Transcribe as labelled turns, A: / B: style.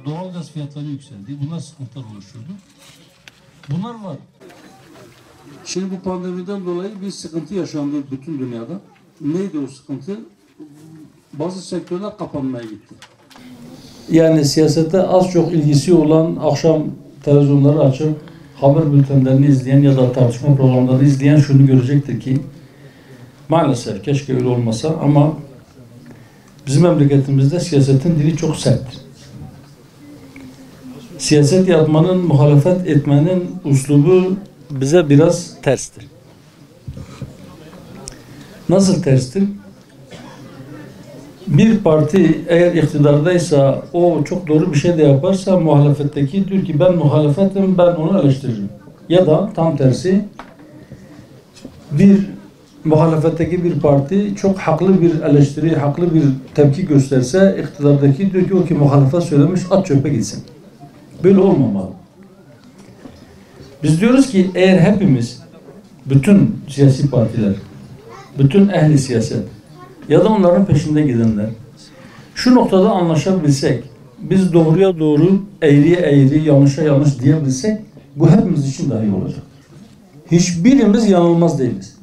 A: Doğalgaz fiyatları yükseldi. Bunlar sıkıntılar oluşturdu. Bunlar var. Şimdi bu pandemiden dolayı bir sıkıntı yaşandı bütün dünyada. Neydi o sıkıntı? Bazı sektörler kapanmaya gitti. Yani siyasete az çok ilgisi olan, akşam televizyonları açıp haber bültenlerini izleyen ya da tartışma programlarını izleyen şunu görecektir ki maalesef keşke öyle olmasa ama bizim memleketimizde siyasetin dili çok sert. Siyaset yapmanın, muhalefet etmenin uslubu bize biraz terstir. Nasıl terstir? Bir parti eğer iktidardaysa o çok doğru bir şey de yaparsa muhalefetteki diyor ki ben muhalefetim, ben onu eleştiririm. Ya da tam tersi bir muhalefetteki bir parti çok haklı bir eleştiri, haklı bir tepki gösterse iktidardaki diyor ki o ki muhalefet söylemiş at çöpe gitsin. Böyle olmamalı. Biz diyoruz ki eğer hepimiz, bütün siyasi partiler, bütün ehli siyaset ya da onların peşinde gidenler şu noktada anlaşabilsek, biz doğruya doğru, eğriye eğri, yanlışa yanlış diyebilsek bu hepimiz için daha iyi olacak. Hiçbirimiz yanılmaz değiliz.